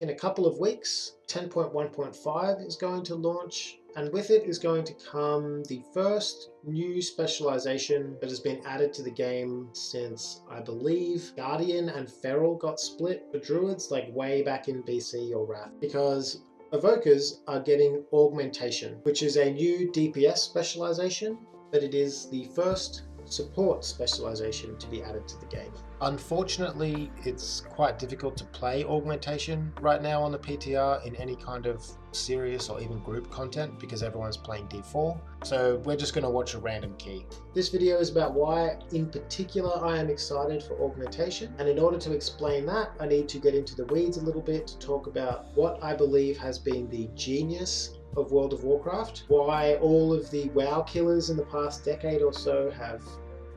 In a couple of weeks, 10.1.5 is going to launch, and with it is going to come the first new specialization that has been added to the game since, I believe, Guardian and Feral got split for Druids, like way back in BC or Wrath, because Evokers are getting Augmentation, which is a new DPS specialization, but it is the first support specialization to be added to the game. Unfortunately, it's quite difficult to play Augmentation right now on the PTR in any kind of serious or even group content because everyone's playing D4, so we're just going to watch a random key. This video is about why in particular I am excited for Augmentation, and in order to explain that I need to get into the weeds a little bit to talk about what I believe has been the genius of World of Warcraft, why all of the WoW killers in the past decade or so have,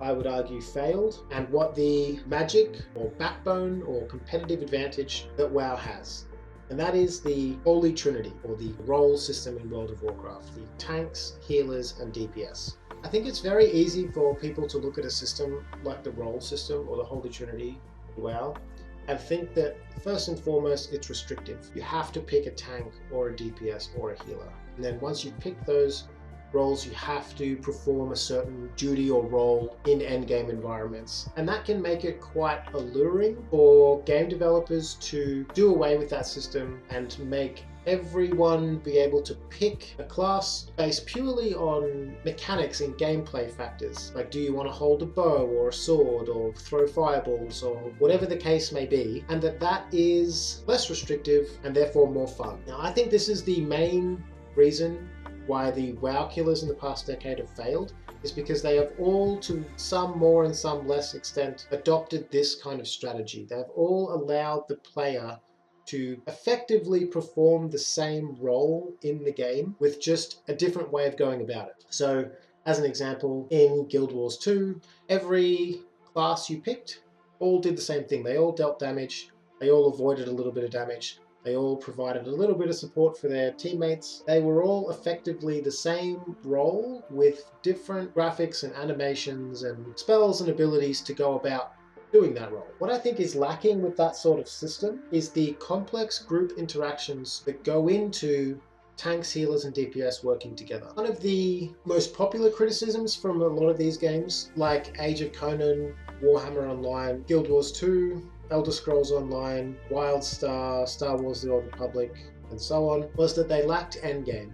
I would argue, failed, and what the magic or backbone or competitive advantage that WoW has. And that is the Holy Trinity, or the role system in World of Warcraft, the tanks, healers, and DPS. I think it's very easy for people to look at a system like the role system or the Holy Trinity in WoW and think that first and foremost it's restrictive. You have to pick a tank or a DPS or a healer. And then once you pick those roles, you have to perform a certain duty or role in endgame environments. And that can make it quite alluring for game developers to do away with that system and make everyone be able to pick a class based purely on mechanics and gameplay factors. Like, do you want to hold a bow or a sword or throw fireballs or whatever the case may be, and that is less restrictive and therefore more fun. Now, I think this is the main reason why the WoW killers in the past decade have failed, is because they have all, to some more and some less extent, adopted this kind of strategy. They've all allowed the player to effectively perform the same role in the game with just a different way of going about it. So, as an example, in Guild Wars 2, every class you picked all did the same thing. They all dealt damage, they all avoided a little bit of damage, they all provided a little bit of support for their teammates. They were all effectively the same role with different graphics and animations and spells and abilities to go about doing that role. What I think is lacking with that sort of system is the complex group interactions that go into tanks, healers, and DPS working together. One of the most popular criticisms from a lot of these games, like Age of Conan, Warhammer Online, Guild Wars 2, Elder Scrolls Online, WildStar, Star Wars The Old Republic, and so on, was that they lacked endgame.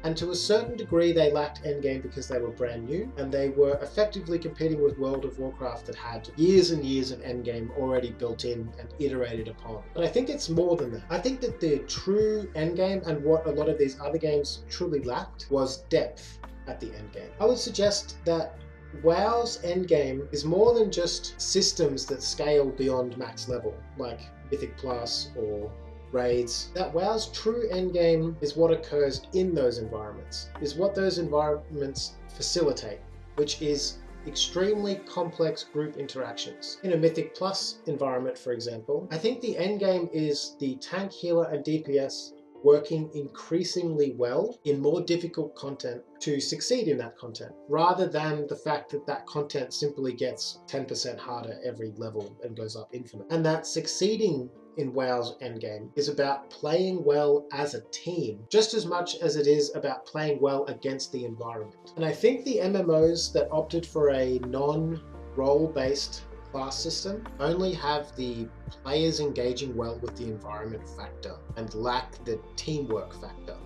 And to a certain degree they lacked endgame because they were brand new, and they were effectively competing with World of Warcraft that had years and years of endgame already built in and iterated upon. But I think it's more than that. I think that the true endgame, and what a lot of these other games truly lacked, was depth at the endgame. I would suggest that WoW's endgame is more than just systems that scale beyond max level, like Mythic Plus or raids. That WoW's true endgame is what occurs in those environments, is what those environments facilitate, which is extremely complex group interactions. In a Mythic Plus environment, for example, I think the endgame is the tank, healer, and DPS working increasingly well in more difficult content to succeed in that content, rather than the fact that that content simply gets 10% harder every level and goes up infinite. And that succeeding in WoW's endgame is about playing well as a team, just as much as it is about playing well against the environment. And I think the MMOs that opted for a non-role-based class system only have the players engaging well with the environment factor and lack the teamwork factor.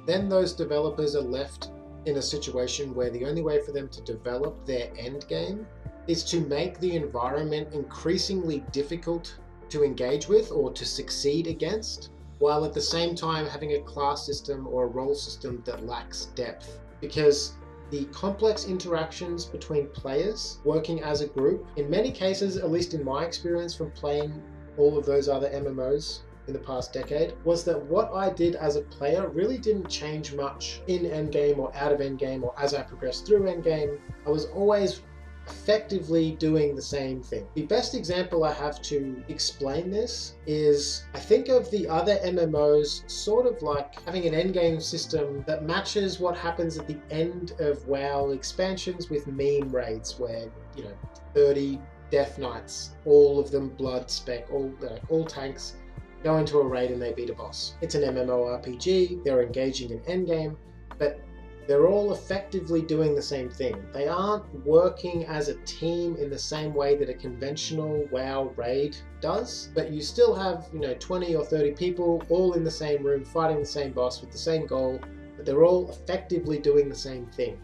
Then those developers are left in a situation where the only way for them to develop their end game is to make the environment increasingly difficult to engage with or to succeed against, while at the same time having a class system or a role system that lacks depth. Because the complex interactions between players working as a group, in many cases, at least in my experience from playing all of those other MMOs in the past decade, was that what I did as a player really didn't change much in endgame or out of endgame or as I progressed through endgame. I was always effectively doing the same thing. The best example I have to explain this is, I think of the other MMOs sort of like having an endgame system that matches what happens at the end of WoW expansions with meme raids, where, 30 Death Knights, all of them blood spec, all tanks, go into a raid and they beat a boss. It's an MMORPG, they're engaging in endgame, but they're all effectively doing the same thing. They aren't working as a team in the same way that a conventional WoW raid does, but you still have, 20 or 30 people all in the same room fighting the same boss with the same goal, but they're all effectively doing the same thing.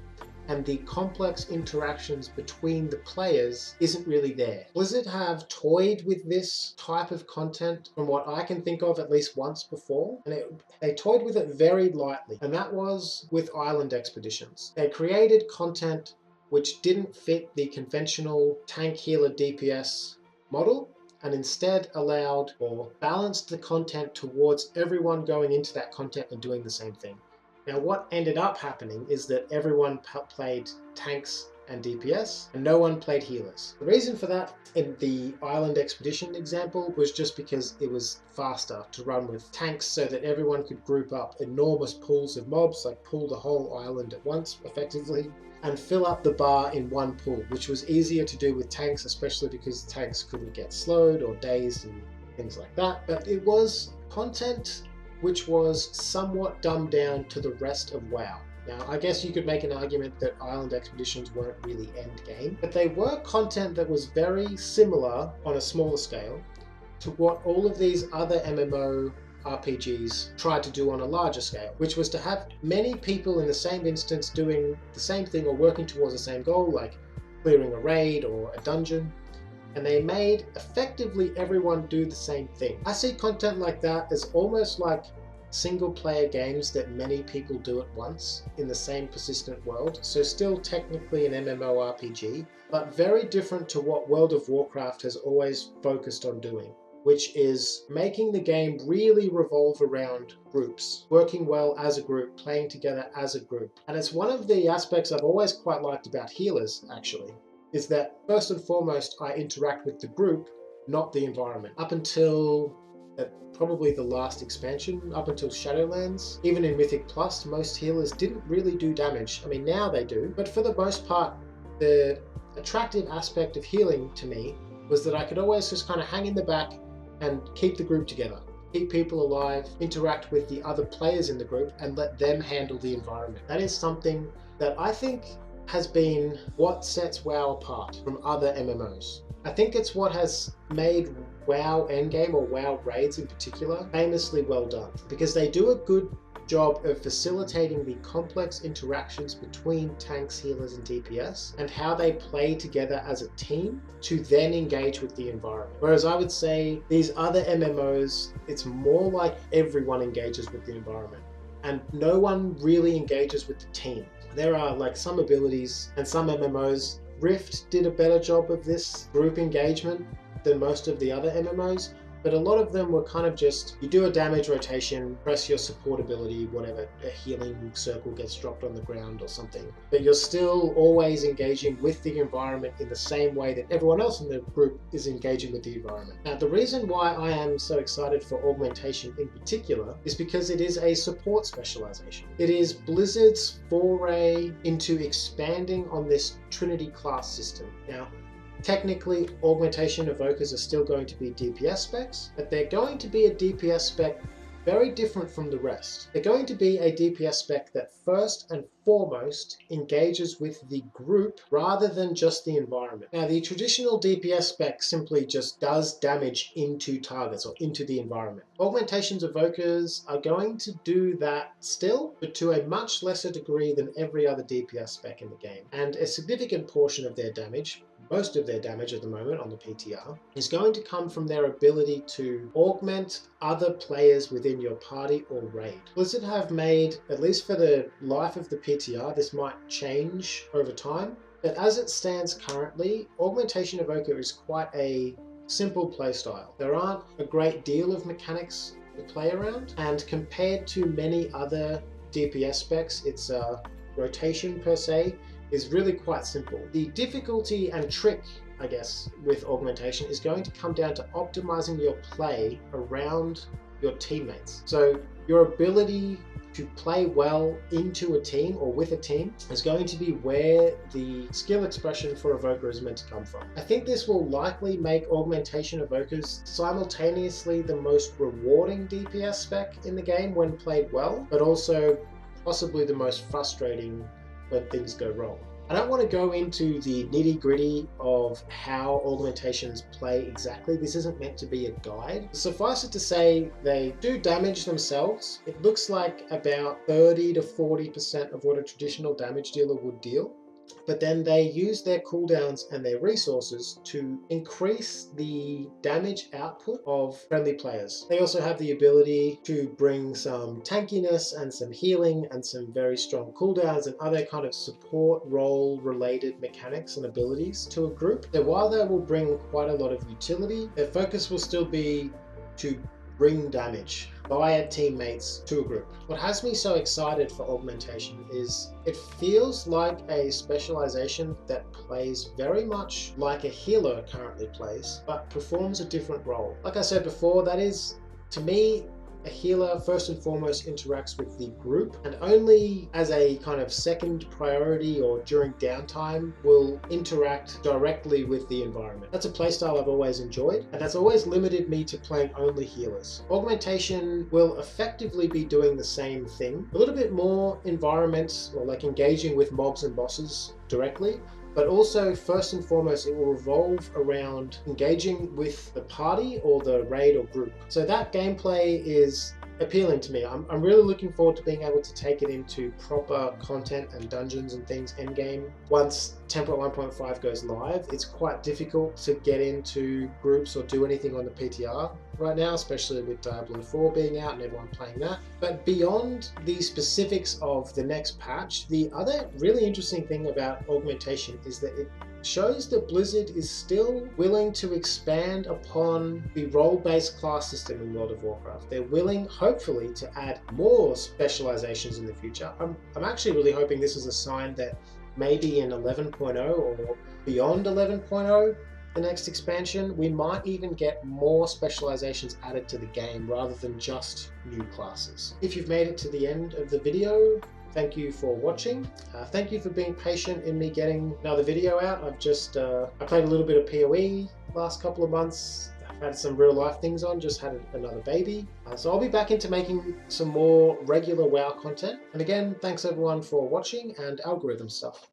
And the complex interactions between the players isn't really there. Blizzard have toyed with this type of content from what I can think of at least once before, and they toyed with it very lightly, and that was with Island Expeditions. They created content which didn't fit the conventional tank healer DPS model, and instead allowed or balanced the content towards everyone going into that content and doing the same thing. Now, what ended up happening is that everyone played tanks and DPS, and no one played healers. The reason for that in the Island Expedition example was just because it was faster to run with tanks so that everyone could group up enormous pools of mobs, like pull the whole island at once effectively, and fill up the bar in one pool, which was easier to do with tanks, especially because tanks couldn't get slowed or dazed and things like that. But it was content which was somewhat dumbed down to the rest of WoW. Now, I guess you could make an argument that Island Expeditions weren't really endgame, but they were content that was very similar on a smaller scale to what all of these other MMO RPGs tried to do on a larger scale, which was to have many people in the same instance doing the same thing or working towards the same goal, like clearing a raid or a dungeon. And they made effectively everyone do the same thing. I see content like that as almost like single player games that many people do at once in the same persistent world. So still technically an MMORPG, but very different to what World of Warcraft has always focused on doing, which is making the game really revolve around groups, working well as a group, playing together as a group. And it's one of the aspects I've always quite liked about healers, actually, is that first and foremost, I interact with the group, not the environment. Up until probably the last expansion, up until Shadowlands, even in Mythic Plus, most healers didn't really do damage. I mean, now they do, but for the most part, the attractive aspect of healing to me was that I could always just kind of hang in the back and keep the group together, keep people alive, interact with the other players in the group, and let them handle the environment. That is something that I think has been what sets WoW apart from other MMOs. I think it's what has made WoW Endgame, or WoW Raids in particular, famously well done, because they do a good job of facilitating the complex interactions between tanks, healers, and DPS, and how they play together as a team to then engage with the environment. Whereas I would say these other MMOs, it's more like everyone engages with the environment, and no one really engages with the team. There are like some abilities and some MMOs. Rift did a better job of this group engagement than most of the other MMOs, but a lot of them were kind of just, you do a damage rotation, press your support ability, whatever, a healing circle gets dropped on the ground or something. But you're still always engaging with the environment in the same way that everyone else in the group is engaging with the environment. Now, the reason why I am so excited for Augmentation in particular is because it is a support specialization. It is Blizzard's foray into expanding on this Trinity class system. Now, technically, Augmentation Evokers are still going to be DPS specs, but they're going to be a DPS spec very different from the rest. They're going to be a DPS spec that first and foremost engages with the group rather than just the environment. Now, the traditional DPS spec simply just does damage into targets or into the environment. Augmentation Evokers are going to do that still, but to a much lesser degree than every other DPS spec in the game. And a significant portion of their damage, most of their damage at the moment on the PTR, is going to come from their ability to augment other players within your party or raid. Blizzard have made, at least for the life of the PTR, this might change over time, but as it stands currently, Augmentation Evoker is quite a simple playstyle. There aren't a great deal of mechanics to play around, and compared to many other DPS specs, its rotation per se is really quite simple. The difficulty and trick, I guess, with Augmentation is going to come down to optimizing your play around your teammates. So your ability to play well into a team or with a team is going to be where the skill expression for Evoker is meant to come from. I think this will likely make Augmentation Evokers simultaneously the most rewarding DPS spec in the game when played well, but also possibly the most frustrating when things go wrong. I don't want to go into the nitty-gritty of how augmentations play exactly. This isn't meant to be a guide. Suffice it to say, they do damage themselves. It looks like about 30 to 40% of what a traditional damage dealer would deal. But then they use their cooldowns and their resources to increase the damage output of friendly players. They also have the ability to bring some tankiness and some healing and some very strong cooldowns and other kind of support role related mechanics and abilities to a group. So while they will bring quite a lot of utility, their focus will still be to bring damage via teammates to a group. What has me so excited for augmentation is it feels like a specialization that plays very much like a healer currently plays, but performs a different role. Like I said before, that is, to me, a healer first and foremost interacts with the group, and only as a kind of second priority or during downtime will interact directly with the environment. That's a playstyle I've always enjoyed, and that's always limited me to playing only healers. Augmentation will effectively be doing the same thing, a little bit more environment, or like engaging with mobs and bosses directly, but also first and foremost it will revolve around engaging with the party or the raid or group. So that gameplay is appealing to me. I'm really looking forward to being able to take it into proper content and dungeons and things endgame. Once 10.1.5 goes live, it's quite difficult to get into groups or do anything on the PTR right now, especially with Diablo 4 being out and everyone playing that. But beyond the specifics of the next patch, the other really interesting thing about augmentation is that it shows that Blizzard is still willing to expand upon the role-based class system in World of Warcraft. They're willing, hopefully, to add more specializations in the future. I'm actually really hoping this is a sign that maybe in 11.0 or beyond 11.0, the next expansion, we might even get more specializations added to the game rather than just new classes. If you've made it to the end of the video, thank you for watching. Thank you for being patient in me getting another video out. I played a little bit of PoE last couple of months. I've had some real life things on, just had another baby. So I'll be back into making some more regular WoW content. And again, thanks everyone for watching and algorithm stuff.